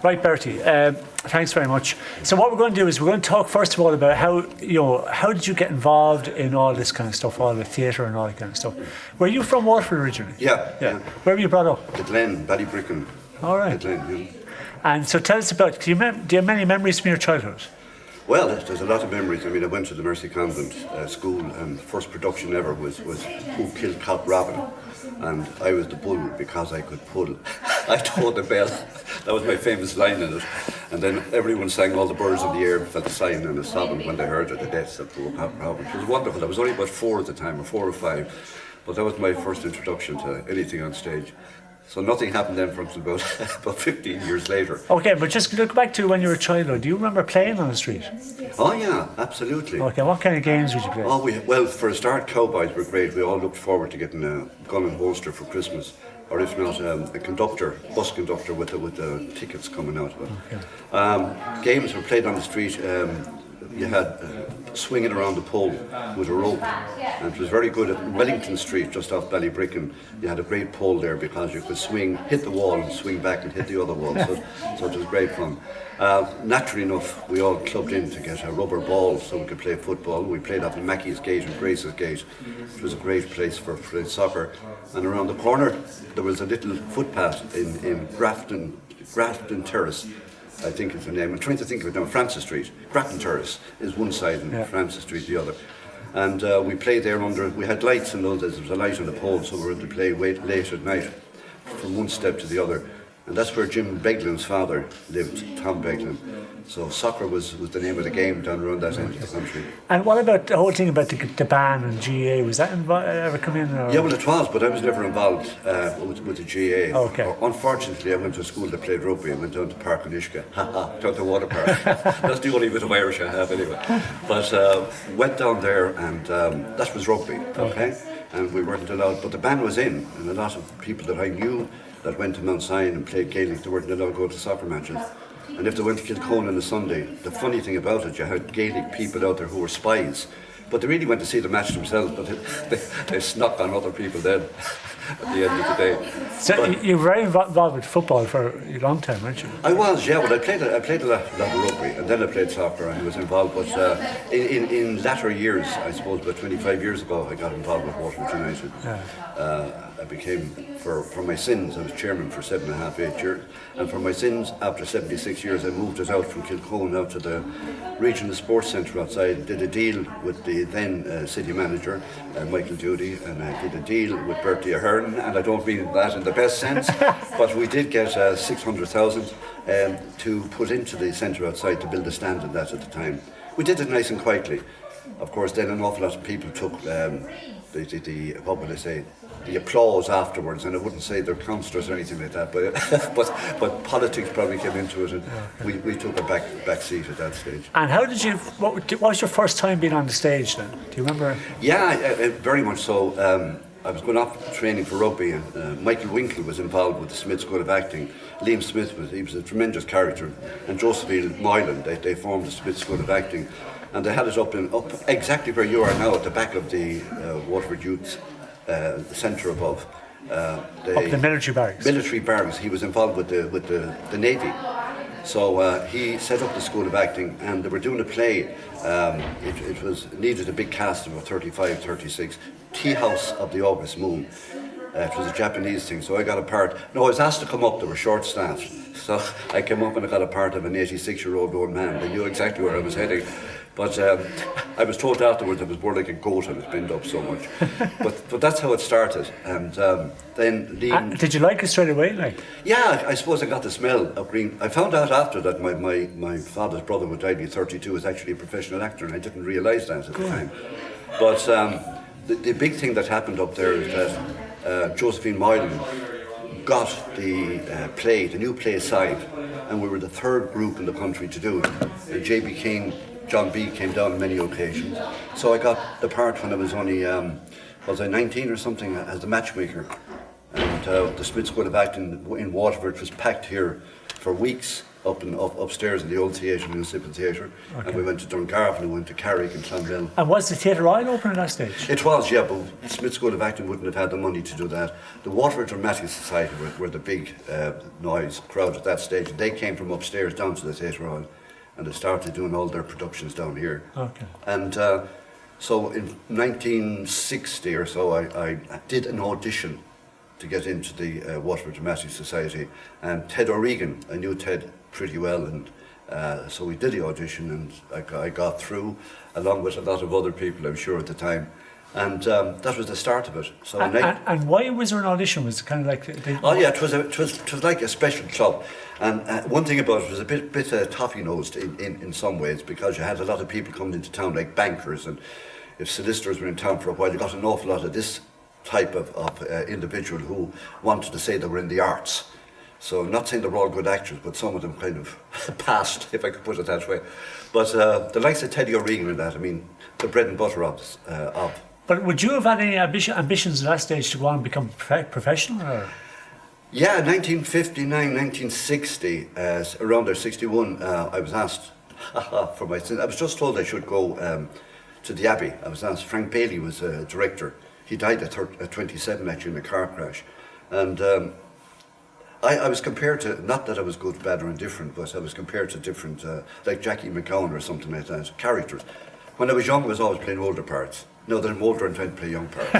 Right, Bertie. Thanks very much. So what we're going to do is we're going to talk first of all about how did you get involved in all this kind of stuff, all the theatre and all that kind of stuff. Were you from Waterford originally? Yeah. Where were you brought up? The Glen, Ballybricken. All right. The Glen, yeah. And so tell us about. Do you have many memories from your childhood? Well, there's a lot of memories. I mean, I went to the Mercy Convent school, and the first production ever was Who Killed Cock Robin, and I was the bull because I could pull. I told the bell. That was my famous line in it. And then everyone sang All the Birds in the Air, felt sighing and a sobbing when they heard of the deaths of poor Cock Robin. It was wonderful. I was only about 4 at the time, or 4 or 5, but that was my first introduction to anything on stage. So nothing happened then for until about 15 years later. Okay, but just look back to when you were a child. Do you remember playing on the street? Oh yeah, absolutely. Okay, what kind of games would you play? Well, for a start, cowboys were great. We all looked forward to getting a gun and holster for Christmas, or if not, a bus conductor with the tickets coming out of it. Okay. Games were played on the street. You had swinging around the pole with a rope, and it was very good at Wellington Street, just off Ballybricken. You had a great pole there because you could swing, hit the wall and swing back and hit the other wall, so it was great fun. Naturally enough, we all clubbed in to get a rubber ball so we could play football. We played up in Mackey's Gate and Grace's Gate, which was a great place for playing soccer. And around the corner there was a little footpath in Grafton Terrace, I think is the name. I'm trying to think of it now. Francis Street. Grafton Terrace is one side and Francis Street the other. And we played there we had lights in those days. There was a light on the pole, so we were to play late at night from one step to the other. And that's where Jim Beglin's father lived, Tom Beglin. So soccer was the name of the game down around that end of the country. And what about the whole thing about the band and GA? Was that ever come in? Or? Yeah, well it was, but I was never involved with the GA. Okay. Unfortunately, I went to a school that played rugby. I went down to Park in Ishka, down to Water Park. That's the only bit of Irish I have anyway. But went down there, and that was rugby, okay? And we weren't allowed, but the band was in, and a lot of people that I knew that went to Mount Sion and played Gaelic, they weren't allowed to go to soccer matches. And if they went to Kilcone on a Sunday, the funny thing about it, you had Gaelic people out there who were spies, but they really went to see the match themselves, but they snuck on other people then at the end of the day. So you were very involved with football for a long time, weren't you? I was, yeah. Well, I played a lot of rugby, and then I played soccer and was involved. But in latter years, I suppose about 25 years ago, I got involved with Waterford United. Yeah. I became, for my sins, I was chairman for 7.5, 8 years. And for my sins, after 76 years, I moved it out from Kilcone out to the regional sports centre outside, did a deal with the then city manager, Michael Judy, and I did a deal with Bertie Ahern, and I don't mean that in the best sense, but we did get 600,000 to put into the centre outside to build a stand in that at the time. We did it nice and quietly. Of course, then an awful lot of people took what would I say, the applause afterwards, and I wouldn't say they're counsellors or anything like that, but politics probably came into it, and we took a back seat at that stage. And how did what was your first time being on the stage then? Do you remember? Yeah, very much so. I was going off training for rugby, and Michael Winkle was involved with the Smith School of Acting. Liam Smith was a tremendous character, and Josephine Moylan, they formed the Smith School of Acting, and they had it up exactly where you are now, at the back of the Waterford Youths, the centre above. Up the military barracks. Military barracks. He was involved with the Navy. So he set up the School of Acting, and they were doing a play. It needed a big cast of 35, 36. Tea House of the August Moon. It was a Japanese thing, so I got a part. No, I was asked to come up, they were short-staffed. So I came up and I got a part of an 86-year-old old man. They knew exactly where I was heading. But I was told afterwards I was more like a goat, I was bent up so much. But that's how it started. And then Liam... Did you like it straight away? Like? Yeah, I suppose I got the smell of green. I found out after that my father's brother, who died at 32, was actually a professional actor, and I didn't realise that at the time. But the big thing that happened up there is that Josephine Moylan got the new play side, and we were the third group in the country to do it. J.B. King, John B. came down on many occasions. So I got the part when I was only, was I 19 or something, as the matchmaker. And the Smith School of Acting in Waterford was packed here for weeks. upstairs in the old theatre, the Municipal Theatre, and we went to Dungarvan, we went to Carrick and Clonmel. And was the Theatre Royal open at that stage? It was, yeah, but Smith School of Acting wouldn't have had the money to do that. The Waterford Dramatic Society were the big noise crowd at that stage. They came from upstairs down to the Theatre Royal, and they started doing all their productions down here. Okay. And so in 1960 or so, I did an audition to get into the Waterford Dramatic Society, and Ted O'Regan, I knew Ted pretty well, and so we did the audition, and I got through, along with a lot of other people, I'm sure, at the time, and that was the start of it. So and why was there an audition? Was it kind of like... Oh yeah, it was like a special club, and one thing about it was a bit toffee-nosed in some ways, because you had a lot of people coming into town, like bankers, and if solicitors were in town for a while, you got an awful lot of this type of individual who wanted to say they were in the arts. So I'm not saying they were all good actors, but some of them kind of passed, if I could put it that way. But the likes of Teddy O'Regan and that, I mean, the bread and butter of. But would you have had any ambitions at that stage to go on and become professional? Or? Yeah, 1959, 1960, around there, 61, I was asked for my sins. I was just told I should go to the Abbey. I was asked. Frank Bailey was a director. He died at 27 actually in a car crash. And I was compared to, not that I was good, bad or indifferent, but I was compared to different, like Jackie McGowan or something like that, characters. When I was young, I was always playing older parts. No, that I'm older and trying to play young parts.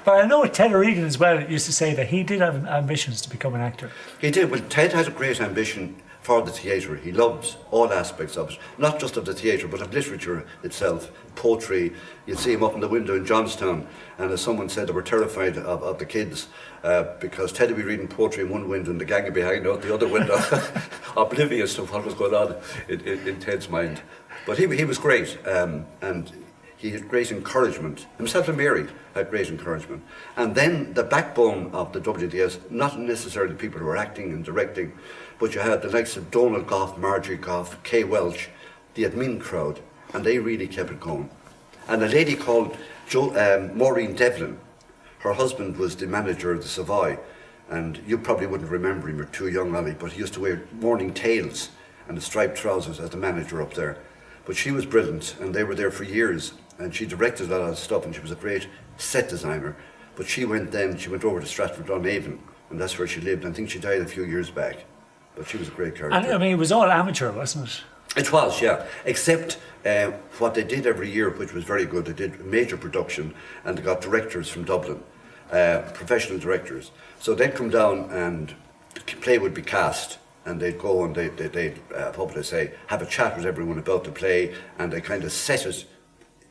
But I know Ted O'Regan as well used to say that he did have ambitions to become an actor. He did. Well, Ted had a great ambition for the theatre. He loved all aspects of it, not just of the theatre, but of literature itself, poetry. You'd see him up in the window in Johnstown, and as someone said, they were terrified of the kids because Ted would be reading poetry in one window and the gang would be hanging out the other window, oblivious to what was going on in Ted's mind. But he was great, and he had great encouragement. Himself and Mary had great encouragement. And then the backbone of the WDS, not necessarily people who were acting and directing, but you had the likes of Donald Goff, Marjorie Goff, Kay Welch, the admin crowd, and they really kept it going. And a lady called Maureen Devlin, her husband was the manager of the Savoy, and you probably wouldn't remember him, you're too young, Ollie, but he used to wear morning tails and the striped trousers as the manager up there. But she was brilliant, and they were there for years, and she directed a lot of stuff, and she was a great set designer. But she went over to Stratford-on-Avon, and that's where she lived. I think she died a few years back, but she was a great character. And I mean, it was all amateur, wasn't it? It was, yeah, except what they did every year, which was very good. They did major production, and they got directors from Dublin, professional directors. So they'd come down, and the play would be cast, and they'd go and they'd what would I say, have a chat with everyone about the play, and they kind of set it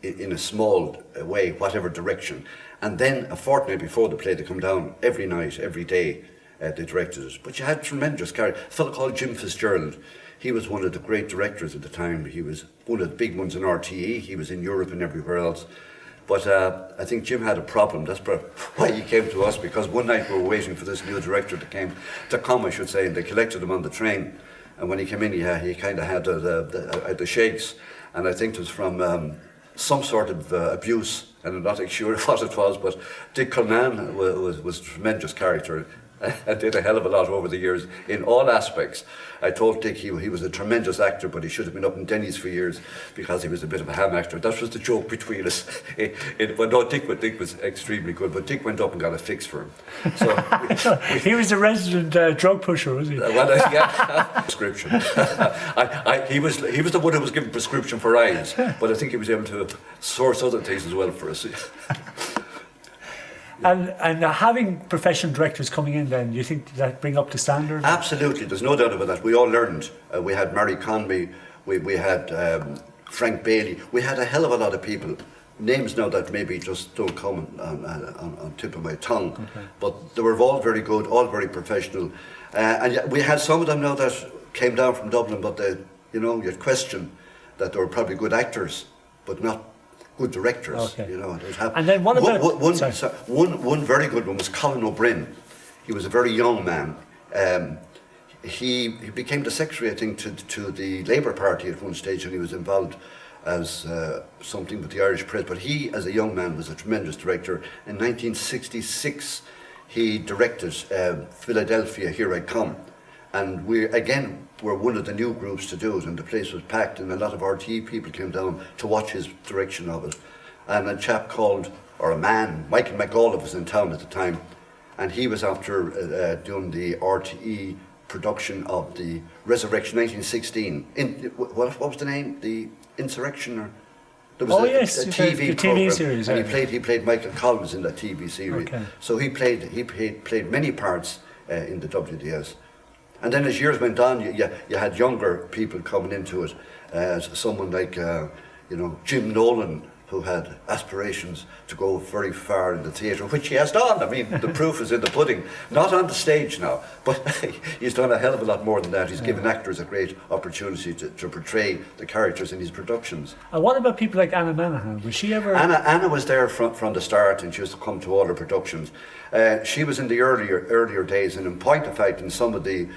in a small way, whatever direction. And then a fortnight before the play, they come down every night, every day, they directed it. But you had tremendous characters. A fellow called Jim Fitzgerald, he was one of the great directors at the time. He was one of the big ones in RTE. He was in Europe and everywhere else. But I think Jim had a problem. That's why he came to us, because one night we were waiting for this new director to come, I should say, and they collected him on the train. And when he came in, he kind of had the shakes. And I think it was from some sort of abuse, and I'm not sure what it was, but Dick Culnan was a tremendous character. I did a hell of a lot over the years in all aspects. I told Dick he was a tremendous actor, but he should have been up in Denny's for years because he was a bit of a ham actor. That was the joke between us. Dick was extremely good, but Dick went up and got a fix for him. So he was a resident drug pusher, was he? Yeah, prescription. He was the one who was given prescription for eyes, but I think he was able to source other things as well for us. And having professional directors coming in then, do you think that bring up the standard? Absolutely, there's no doubt about that. We all learned. We had Mary Conby, we had Frank Bailey, we had a hell of a lot of people. Names now that maybe just don't come on tip of my tongue, okay. But they were all very good, all very professional. And we had some of them now that came down from Dublin, but you'd question that they were probably good actors, but not good directors. Okay. And then what about one very good one was Colin O'Brien. He was a very young man. He became the secretary, I think, to the Labour Party at one stage, and he was involved as something with the Irish press. But he, as a young man, was a tremendous director. In 1966, he directed Philadelphia, Here I Come. And we again were one of the new groups to do it, and the place was packed, and a lot of RTE people came down to watch his direction of it. And a chap called, or a man, Michael McAuliffe was in town at the time, and he was after doing the RTE production of the Resurrection 1916. What was the name? The Insurrection? Or there was a TV program, series, and he played Michael Coll was in that TV series. Okay. So he played many parts in the WDS. And then as years went on, you had younger people coming into it. Someone like Jim Nolan, who had aspirations to go very far in the theatre, which he has done. I mean, the proof is in the pudding. Not on the stage now, but he's done a hell of a lot more than that. He's given actors a great opportunity to portray the characters in his productions. And what about people like Anna Manahan? Was she ever... Anna was there from the start, and she used to come to all her productions. She was in the earlier days, and in point of fact, in some of the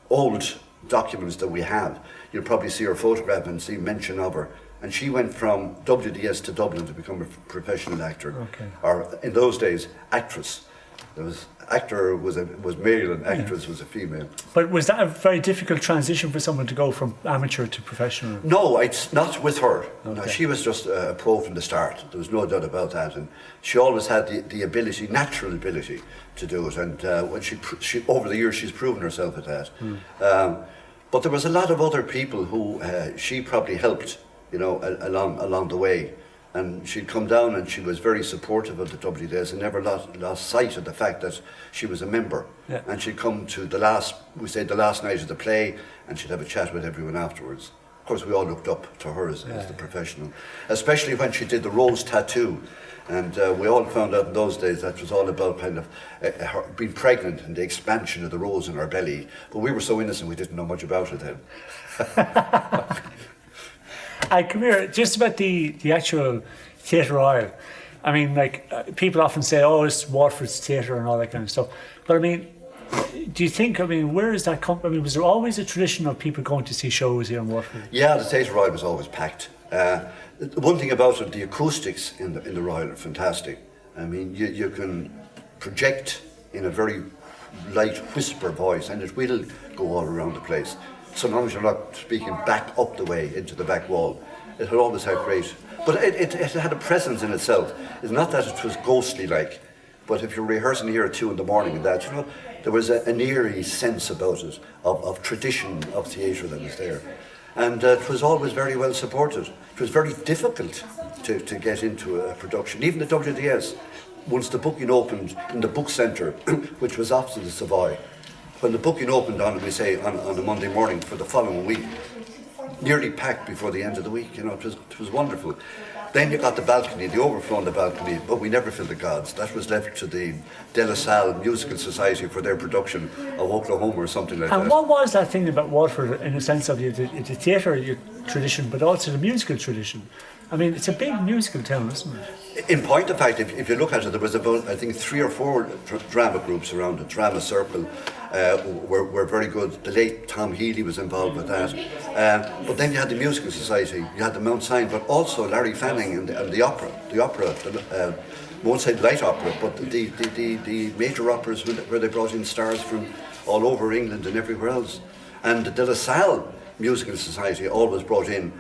old documents that we have, you'll probably see her photograph and see mention of her. And she went from WDS to Dublin to become a professional actor, or in those days, actress. There was actor was male and actress was a female. But was that a very difficult transition for someone to go from amateur to professional? No, it's not with her. Okay. No, she was just a pro from the start. There was no doubt about that, and she always had the ability, natural ability, to do it. And when she over the years, she's proven herself at that. But there was a lot of other people who she probably helped, along the way. And she'd come down and she was very supportive of the WDS and never lost sight of the fact that she was a member. Yeah. And she'd come to the last night of the play, and she'd have a chat with everyone afterwards. Of course, we all looked up to her as the professional, especially when she did the rose tattoo. And we all found out in those days that was all about kind of her being pregnant and the expansion of the rose in her belly. But we were so innocent, we didn't know much about it then. Come here, just about the actual Theatre Royal. I mean, people often say, oh, it's Waterford's theatre and all that kind of stuff. But I mean, do you think, where is that come? Was there always a tradition of people going to see shows here in Waterford? Yeah, the Theatre Royal was always packed. One thing about it, the acoustics in the Royal are fantastic. I mean, you can project in a very light whisper voice, and it will go all around the place. So long as you're not speaking back up the way into the back wall, it will always have great. But it had a presence in itself. It's not that it was ghostly like, but if you're rehearsing here at 2 in the morning and that, there was an eerie sense about it, of tradition of theatre that was there. And it was always very well supported. It was very difficult to get into a production. Even the WDS, once the booking opened in the book centre, which was opposite the Savoy, when the booking opened on a Monday morning for the following week, nearly packed before the end of the week, it was wonderful. Then you got the balcony, the overflow on the balcony, but we never filled the gods. That was left to the De La Salle Musical Society for their production of Oklahoma or something like that. And what was that thing about Waterford in the sense of the theatre tradition, but also the musical tradition? I mean, it's a big musical town, isn't it? In point of fact, if you look at it, there was about, I think, 3 or 4 drama groups around it. Drama Circle were very good. The late Tom Healy was involved with that. But then you had the Musical Society, you had the Mount Sinai, but also Larry Fanning and the opera. Won't say light opera, but the major operas where they brought in stars from all over England and everywhere else. And the De La Salle Musical Society always brought in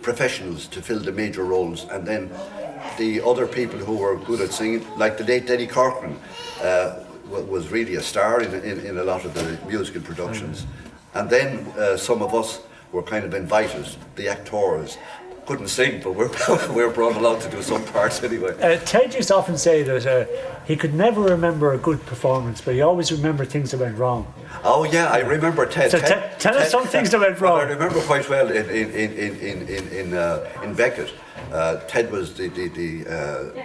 professionals to fill the major roles, and then the other people who were good at singing, like the late Denny Corcoran, was really a star in a lot of the musical productions. And then some of us were kind of invited, the actors. Couldn't sing, but we're brought along to do some parts anyway. Ted used to often say that he could never remember a good performance, but he always remembered things that went wrong. Oh yeah, I remember Ted. So tell us some things that went wrong. I remember quite well in Beckett. Ted was the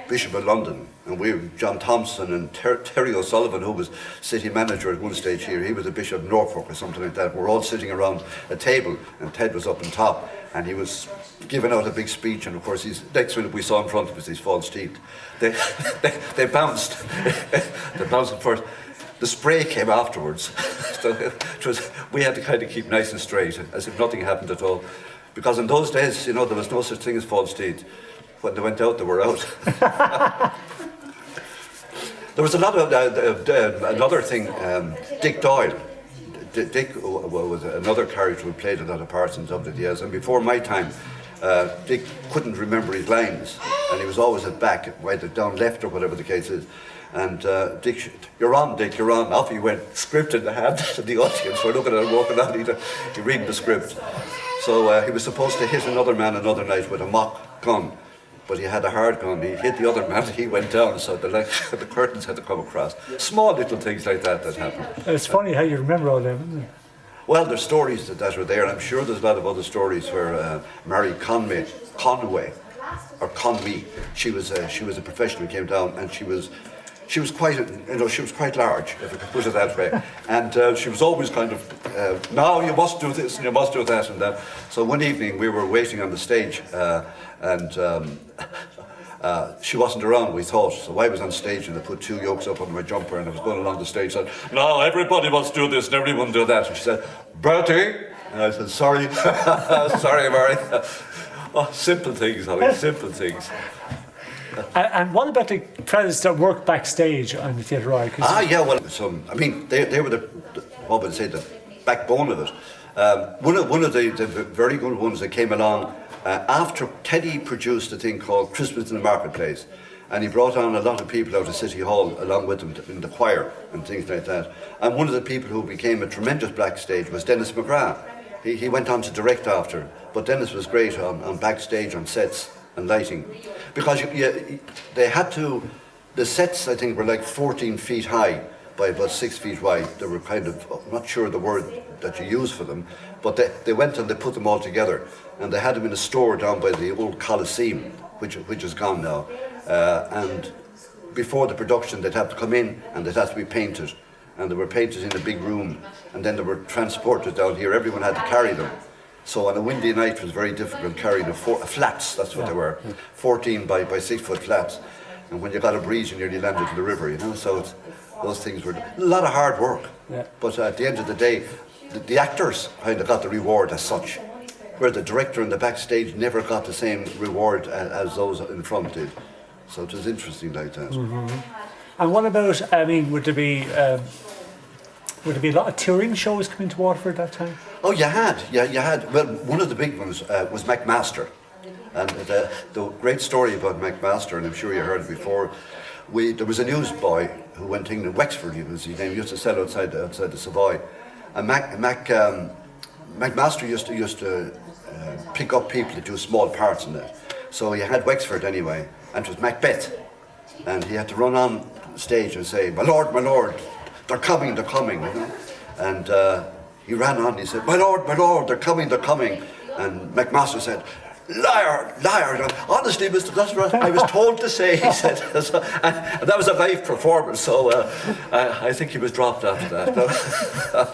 Bishop of London, and John Thompson and Terry O'Sullivan, who was city manager at one stage here, he was the Bishop of Norfolk or something like that. We're all sitting around a table, and Ted was up on top, and he was giving out a big speech, and of course next minute we saw in front of us his false teeth. They bounced. They bounced at first. The spray came afterwards. So we had to kind of keep nice and straight, as if nothing happened at all. Because in those days, there was no such thing as false teeth. When they went out, they were out. There was a lot of another thing. Dick Doyle. Dick was another character who played a lot of parts in Dublin, yes. And before my time, Dick couldn't remember his lines, and he was always at back, either down left or whatever the case is. And Dick, you're on, Dick, you're on. Off he went, script in the hand, and the audience were looking at him, walking on, he reading the script. So he was supposed to hit another man another night with a mock gun, but he had a hard gun. He hit the other man, he went down, so the curtains had to come across. Small little things like that happen. It's funny how you remember all them, isn't it? Well, there's stories that are there, and I'm sure there's a lot of other stories where Mary Conway, or Conway, she was a professional who came down, and she was quite, she was quite large, if I could put it that way. And she was always kind of, no, you must do this and you must do that and that. So one evening we were waiting on the stage, and she wasn't around, we thought. So I was on stage and I put 2 yokes up on my jumper and I was going along the stage and said, no, everybody must do this and everyone do that. And she said, Bertie. And I said, sorry, sorry, Mary. Oh, simple things, Holly, simple things. And what about the fellas that work backstage on the Theatre Royal? Yeah, well, they were what would I say, the backbone of it. One of the very good ones that came along after Teddy produced a thing called Christmas in the Marketplace, and he brought on a lot of people out of City Hall along with him in the choir and things like that. And one of the people who became a tremendous backstage was Dennis McGrath. He went on to direct after, but Dennis was great on backstage, on sets and lighting, because they had to, the sets I think were like 14 feet high by about 6 feet wide. They were kind of, I'm not sure the word that you use for them, but they went and they put them all together, and they had them in a store down by the old Coliseum, which is gone now, and before the production they'd have to come in and they'd have to be painted, and they were painted in a big room, and then they were transported down here. Everyone had to carry them. So on a windy night it was very difficult carrying a flats, that's what they were, 14 by 6 foot flats. And when you got a breeze you nearly landed in the river, so those things were a lot of hard work. Yeah. But at the end of the day, the actors kind of got the reward as such, where the director in the backstage never got the same reward as those in front did. So it was interesting like that. Mm-hmm. And what about, would there be a lot of touring shows coming to Waterford that time? Oh, you had. Well, one of the big ones was McMaster. And the great story about McMaster, and I'm sure you heard it before, there was a newsboy who went in Wexford, his name, used to sell outside the Savoy. And McMaster used to pick up people to do small parts in that. So he had Wexford anyway, and it was Macbeth. And he had to run on stage and say, my lord, they're coming. And he ran on, he said, my lord, they're coming. And McMaster said, liar, honestly, Mr. Gusper, I was told to say, he said. And that was a live performance, so I think he was dropped after that.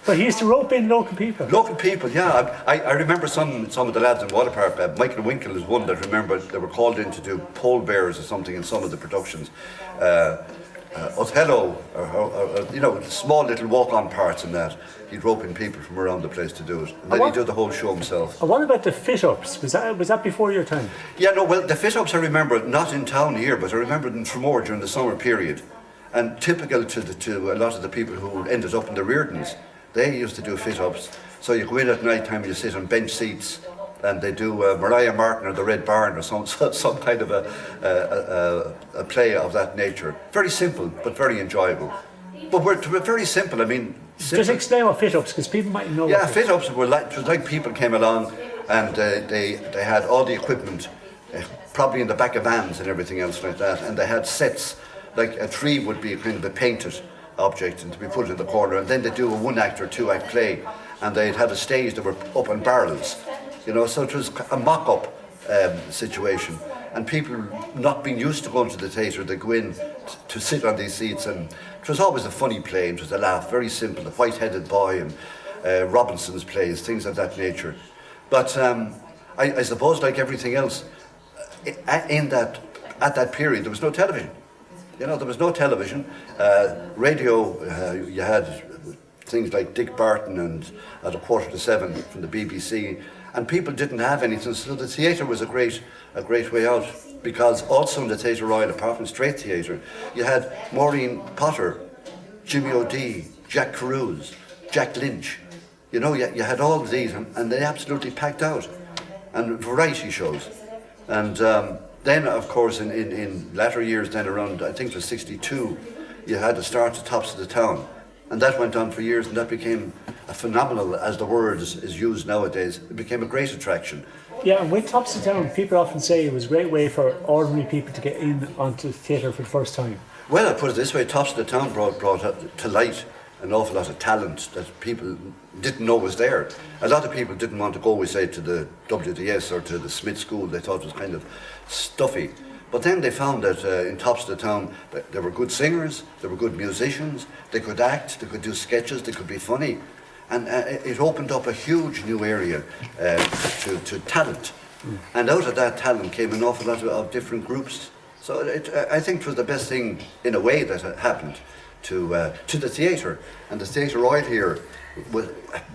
But he used to rope in local people. Local people, yeah. I remember some of the lads in Waterford. Michael Winkle is one that remember they were called in to do pole bearers or something in some of the productions. Othello, or small little walk-on parts in that. He'd rope in people from around the place to do it. And then he'd do the whole show himself. And what about the fit-ups? Was that before your time? Yeah, no, well, the fit-ups I remember, not in town here, but I remember in Tramore during the summer period. And typical to a lot of the people who ended up in the Reardons, they used to do fit-ups. So you go in at night time, you sit on bench seats, and they do Mariah Martin or the Red Barn or some kind of a play of that nature. Very simple, but very enjoyable. But we're very simple. Simple. Just explain what fit-ups, because people might know. Yeah, fit-ups were like, it was like people came along and they had all the equipment, probably in the back of vans and everything else like that, and they had sets. Like a tree would be kind of a painted object and to be put in the corner, and then they do a 1-act or 2-act play, and they'd have a stage that were up on barrels, so it was a mock-up situation, and people not being used to going to the theatre, they go in to sit on these seats, and it was always a funny play, it was a laugh, very simple, the White-Headed Boy and Robinson's plays, things of that nature. But I suppose like everything else, at that period there was no television. There was no television. Radio, you had things like Dick Barton and at 6:45 from the BBC, and people didn't have anything, so the theatre was a great way out. because also in the Theatre Royal, apart from straight theatre, you had Maureen Potter, Jimmy O'Dea, Jack Carews, Jack Lynch. You know, you had all of these, and they absolutely packed out, and variety shows. And then, of course, in latter years, then around, I think it was 62, you had to start the Tops of the Town. And that went on for years, and that became a phenomenal, as the word is used nowadays, it became a great attraction. Yeah, and with Tops of Town, people often say it was a great way for ordinary people to get in onto theatre for the first time. Well, I put it this way, Tops of the Town brought to light an awful lot of talent that people didn't know was there. A lot of people didn't want to go, we say, to the WDS or to the Smith School. They thought it was kind of stuffy. But then they found that in Tops of the Town, there were good singers, there were good musicians, they could act, they could do sketches, they could be funny. And it opened up a huge new area to talent. And out of that talent came an awful lot of different groups. So I think it was the best thing, in a way, that had happened to the theatre. And the Theatre Royal here was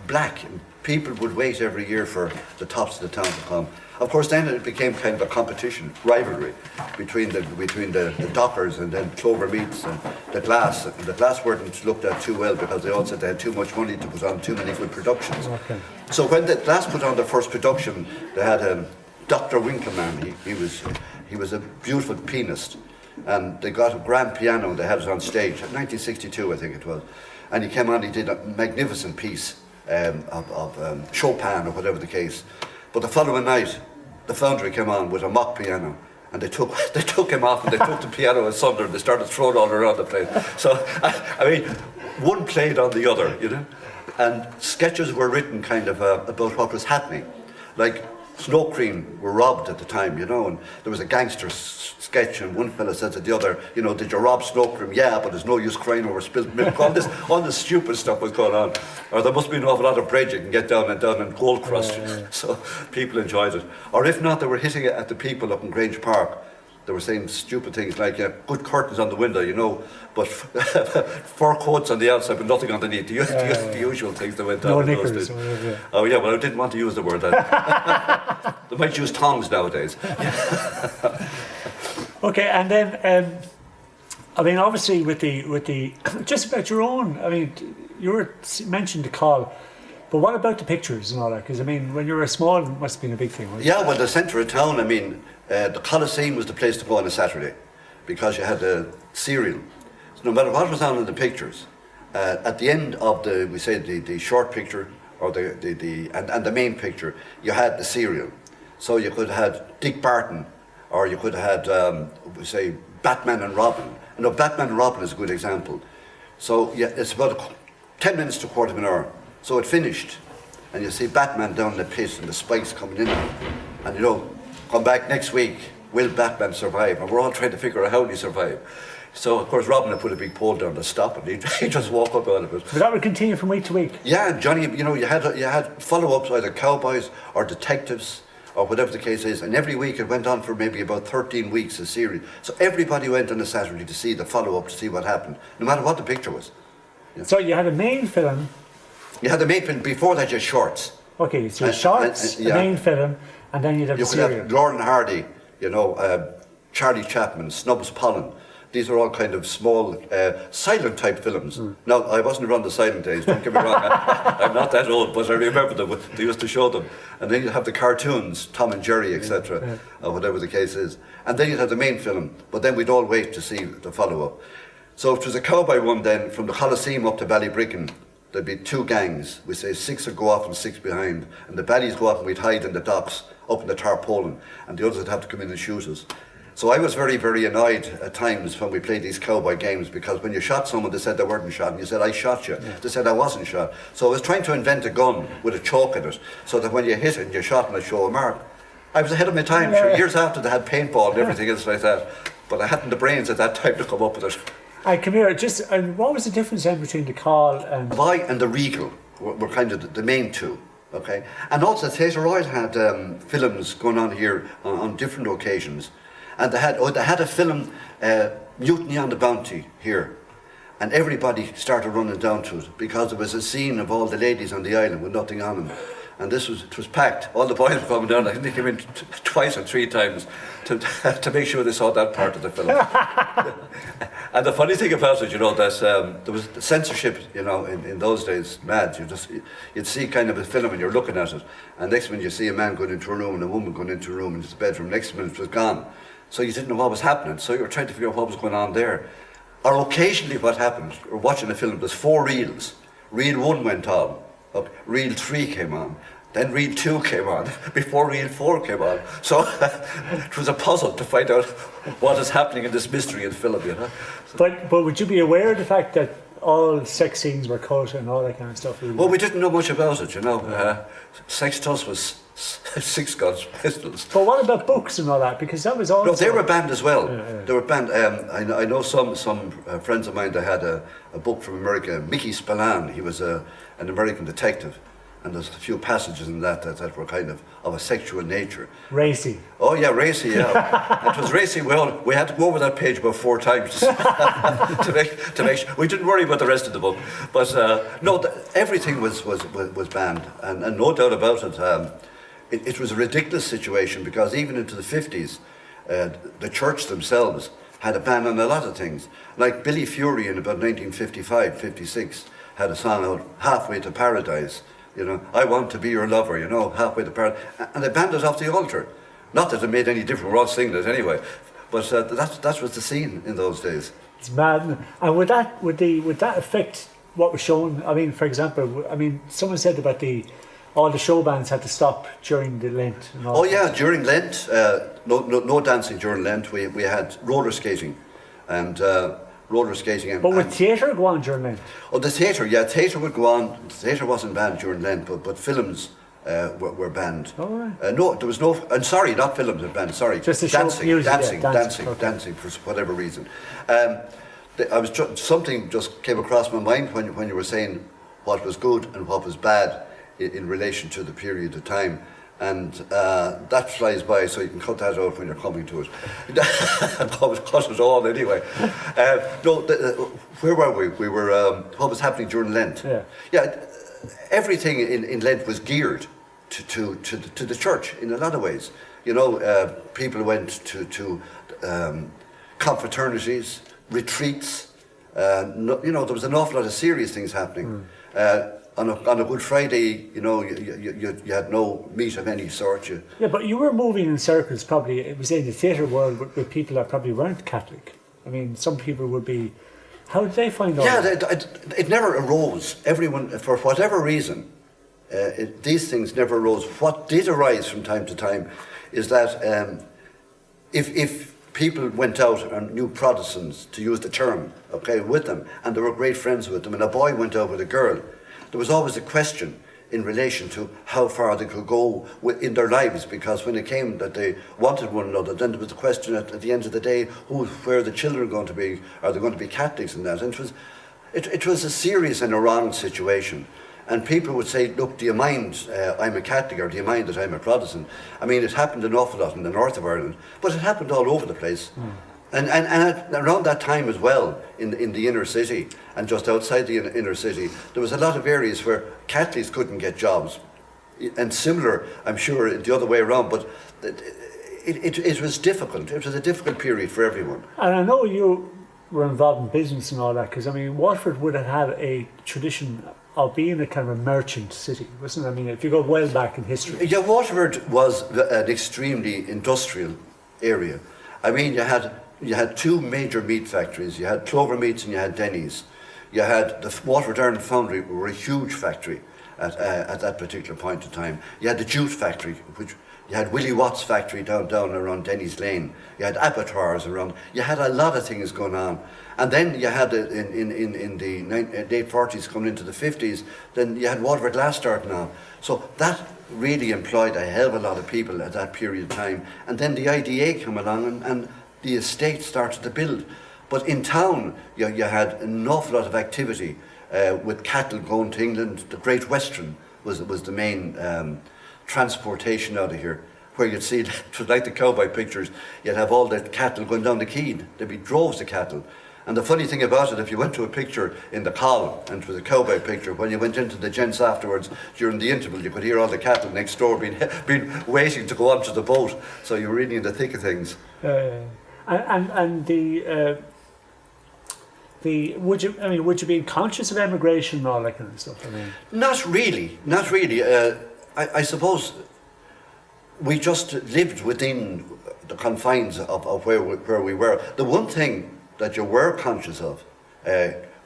black. People would wait every year for the Tops of the Town to come. Of course, then it became kind of a competition, rivalry between the Dockers and then Clover Meats and the Glass. And the Glass weren't looked at too well because they all said they had too much money to put on too many good productions. Okay. So when the Glass put on their first production, they had Dr. Winkleman. He was a beautiful pianist, and they got a grand piano and they had it on stage in 1962, I think it was. And he came on, he did a magnificent piece of Chopin or whatever the case. But the following night, the Foundry came on with a mock piano, and they took him off and they took the piano asunder and they started throwing all around the place. So, I mean, one played on the other, you know, and sketches were written kind of about what was happening. Like, Snow Cream were robbed at the time, you know, and there was a gangster sketch, and one fella said to the other, you know, did you rob Snow Cream? Yeah, but there's no use crying over spilled milk. All this stupid stuff was going on. Or there must be an awful lot of bread you can get down and Gold Crust. So people enjoyed it. Or if not, they were hitting it at the people up in Grange Park. They were saying stupid things like, good curtains on the window, you know, but fur coats on the outside, but nothing underneath. The usual things that went on. No in knickers. those days. Oh yeah, well I didn't want to use the word then. They might use tongs nowadays. Okay, and then, I mean, obviously with the just about your own, I mean, mentioned the Coll, but what about the pictures and all that? Because I mean, when you were small, it must have been a big thing, wasn't it? Yeah, well, the centre of town, I mean, the Coliseum was the place to go on a Saturday because you had the serial. So no matter what was on in the pictures, at the end of the short picture or the main picture, you had the serial. So you could have had Dick Barton, or you could have had, say, Batman and Robin. You know, Batman and Robin is a good example. So yeah, it's about 10 minutes to a quarter of an hour. So it finished, and you see Batman down in the pit and the spikes coming in, and you know, come back next week, will Batman survive? And we're all trying to figure out how he survived. So of course Robin had put a big pole down to stop it. He'd just walk up out of it. But that would continue from week to week? Yeah, Johnny, you know, you had follow-ups, either cowboys or detectives or whatever the case is, and every week it went on for maybe about 13 weeks, a series. So everybody went on a Saturday to see the follow-up, to see what happened, no matter what the picture was. Yeah. So you had a main film. You had the main film, before that just shorts. Okay, so shorts, yeah. The main film, and then you'd have the serial. You could have Lauren Hardy, you know, Charlie Chaplin, Snubs Pollen. These are all kind of small, silent type films. Now, I wasn't around the silent days, don't get me wrong, I'm not that old, but I remember them, they used to show them. And then you'd have the cartoons, Tom and Jerry, etc., or whatever the case is. And then you'd have the main film, but then we'd all wait to see the follow-up. So if it was a cowboy one then, from the Coliseum up to Ballybricken, there'd be two gangs. We say 6 would go off and 6 behind. And the baddies go off and we'd hide in the docks, up in the tarpaulin, and the others would have to come in and shoot us. So I was very, very annoyed at times when we played these cowboy games, because when you shot someone, they said they weren't shot, and you said, I shot you. Yeah. They said I wasn't shot. So I was trying to invent a gun with a choke in it, so that when you hit it and you shot and I show a mark. I was ahead of my time, sure, years after they had paintball and everything else like that, but I hadn't the brains at that time to come up with it. I come here, what was the difference then between the Coll and... The Boy and the Regal were kind of the main two. Okay, and also Theatre Royal had films going on here on different occasions. And they had a film, Mutiny on the Bounty, here. And everybody started running down to it because there was a scene of all the ladies on the island with nothing on them. and it was packed. All the boys were coming down. I think they came in twice or three times to make sure they saw that part of the film. And the funny thing about it, that there was censorship, in those days, mad. You'd see kind of a film and you're looking at it, and next minute you see a man going into a room and a woman going into a room into the bedroom. Next minute it was gone. So you didn't know what was happening. So you were trying to figure out what was going on there. Or occasionally what happened, or watching a film, there's 4 reels. Reel 1 went on, reel 3 came on, then reel 2 came on, before reel 4 came on. So it was a puzzle to find out what is happening in this mystery in film, So, But would you be aware of the fact that all sex scenes were cut and all that kind of stuff? well, we didn't know much about it, Sex to us was 6 guns, pistols. But what about books and all that? Because that was also... No, they were banned as well. Yeah. They were banned. I know some friends of mine that had a book from America. Mickey Spillane, he was an American detective, and there's a few passages in that were kind of a sexual nature. Racy. Oh yeah, racy. Yeah, it was racy. We had to go over that page about 4 times to make sure. We didn't worry about the rest of the book, but no, everything was banned, and no doubt about it. It was a ridiculous situation because even into the 50s, the church themselves had a ban on a lot of things. Like Billy Fury in about 1955, 56 had a song out, Halfway to Paradise. I want to be your lover, halfway to paradise. And they banned it off the altar. Not that it made any difference, we're all singing it anyway. But that was the scene in those days. It's mad. And would that affect what was shown? I mean, for example, someone said about all the show bands had to stop during the Lent. And all During Lent, no dancing during Lent. We had roller skating, and roller skating. But would theatre go on during Lent? Oh, the theatre would go on. The theatre wasn't banned during Lent, but films were banned. Oh, right. No, there was no. And sorry, not films were banned. Sorry, just the dancing, music, dancing for whatever reason. Something just came across my mind when you were saying what was good and what was bad in relation to the period of time, and that flies by, so you can cut that out when you're coming to it. And cut it all anyway. Where were we? We were what was happening during Lent. Yeah, everything in Lent was geared to the church in a lot of ways. People went to confraternities, retreats. There was an awful lot of serious things happening. On a Good Friday, you had no meat of any sort. Yeah, but you were moving in circles, probably, it was in the theatre world, with people that probably weren't Catholic. I mean, some people would be... How did they find out? Yeah, it never arose. Everyone, for whatever reason, these things never arose. What did arise from time to time is that if people went out and knew Protestants, to use the term, with them, and they were great friends with them, and a boy went out with a girl, there was always a question in relation to how far they could go in their lives, because when it came that they wanted one another, then there was the question at the end of the day, where are the children going to be? Are they going to be Catholics and that? And it was a serious and a wrong situation. And people would say, look, do you mind I'm a Catholic, or do you mind that I'm a Protestant? I mean, it happened an awful lot in the north of Ireland, but it happened all over the place. And around that time as well, in the inner city and just outside the inner city, there was a lot of areas where Catholics couldn't get jobs. And similar, I'm sure, the other way around, but it was difficult. It was a difficult period for everyone. And I know you were involved in business and all that, because, Waterford would have had a tradition of being a kind of a merchant city, wasn't it? If you go well back in history. Yeah, Waterford was an extremely industrial area. You had 2 major meat factories. You had Clover Meats and you had Denny's. You had the Waterford Iron Foundry, were a huge factory at that particular point in time. You had the jute factory, you had Willie Watt's factory down around Denny's Lane. You had abattoirs around. You had a lot of things going on. And then you had in the late 40s coming into the 50s, then you had Waterford Glass starting on. So that really employed a hell of a lot of people at that period of time. And then the IDA came along and the estate started to build. But in town, you had an awful lot of activity with cattle going to England. The Great Western was the main transportation out of here, where you'd see, it was like the cowboy pictures, you'd have all the cattle going down the Keed. There'd be droves of cattle. And the funny thing about it, if you went to a picture in the Coll, and it was a cowboy picture, when you went into the gents afterwards, during the interval, you could hear all the cattle next door being waiting to go onto the boat. So you were really in the thick of things. And would you be conscious of emigration and all that kind of stuff? I mean, not really. I suppose we just lived within the confines of where we were. The one thing that you were conscious of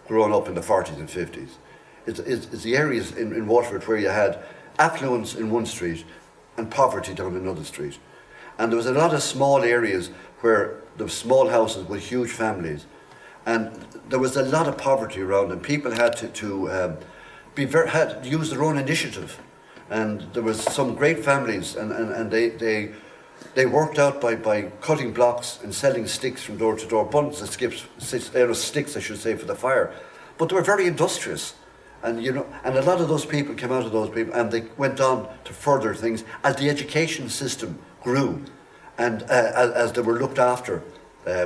growing up in the 40s and 50s is the areas in Waterford where you had affluence in one street and poverty down another street. And there was a lot of small areas where there were small houses with huge families. And there was a lot of poverty around, and people had to use their own initiative. And there was some great families, and they worked out by cutting blocks and selling sticks from door to door, bundles of sticks, I should say, for the fire. But they were very industrious, and and a lot of those people came out of those people, and they went on to further things as the education system grew, and as they were looked after,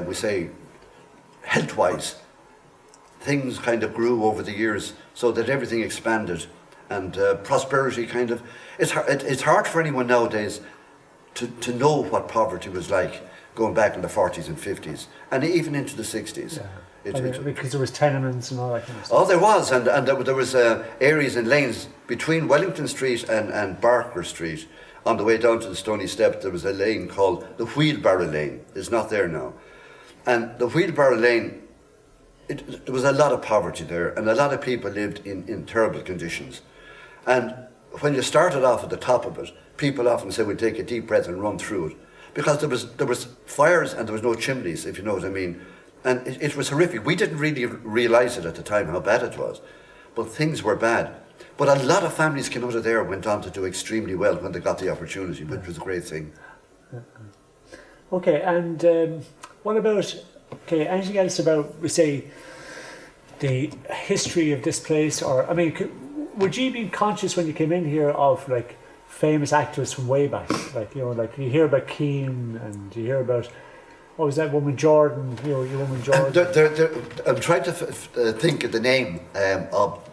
we say, health-wise, things kind of grew over the years, so that everything expanded, and prosperity kind of. It's hard for anyone nowadays to know what poverty was like going back in the 40s and 50s, and even into the 60s. Yeah. Because there was tenements and all that kind of stuff. Oh, there was, and there was areas and lanes between Wellington Street and Barrack Street. On the way down to the Stony Step, there was a lane called the Wheelbarrow Lane. It's not there now. And the Wheelbarrow Lane, there was a lot of poverty there, and a lot of people lived in terrible conditions. And when you started off at the top of it, people often say we'd take a deep breath and run through it, because there was fires and there was no chimneys, if you know what I mean. And it was horrific. We didn't really realise it at the time how bad it was, but things were bad. But a lot of families came out of there and went on to do extremely well when they got the opportunity, which was a great thing. Okay, and what about anything else about, we say, the history of this place? Or I mean, would you be conscious when you came in here of like famous actors from way back? Like you hear about Keane, and you hear about, what was that woman, Jordan? Your woman Jordan. I'm trying to think of the name of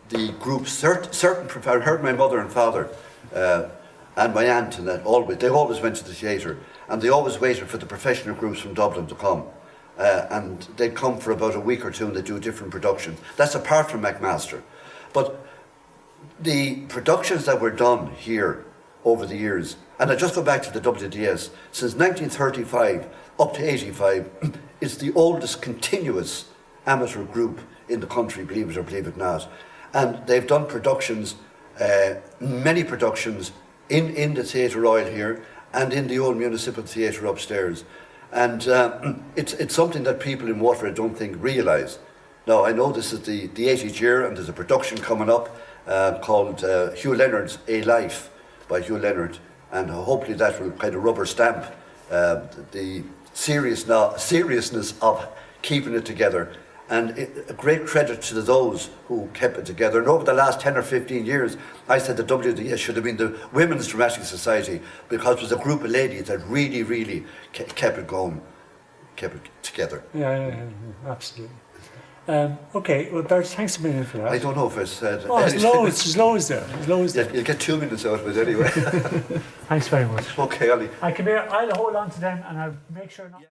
the group. Certain. I heard my mother and father and my aunt and that they always went to the theatre, and they always waited for the professional groups from Dublin to come. And they'd come for about a week or two, and they'd do different productions. That's apart from McMaster. But the productions that were done here over the years, and I just go back to the WDS, since 1935 up to 85, it's the oldest continuous amateur group in the country, believe it or believe it not. And they've done productions, many productions, in the Theatre Royal here and in the old municipal theatre upstairs. And it's something that people in Waterford don't realise. Now, I know this is the 80th year, and there's a production coming up called Hugh Leonard's A Life by Hugh Leonard, and hopefully that will kind of rubber stamp the seriousness of keeping it together. And a great credit to those who kept it together. And over the last 10 or 15 years, I said the WDS should have been the Women's Dramatic Society, because it was a group of ladies that really, really kept it going, kept it together. Yeah, absolutely. Okay, well, Bertie, thanks a million for that. I don't know if I said... Oh, there's loads there. Yeah, you'll get 2 minutes out of it anyway. Thanks very much. Okay, Ollie. I'll hold on to them, and I'll make sure not...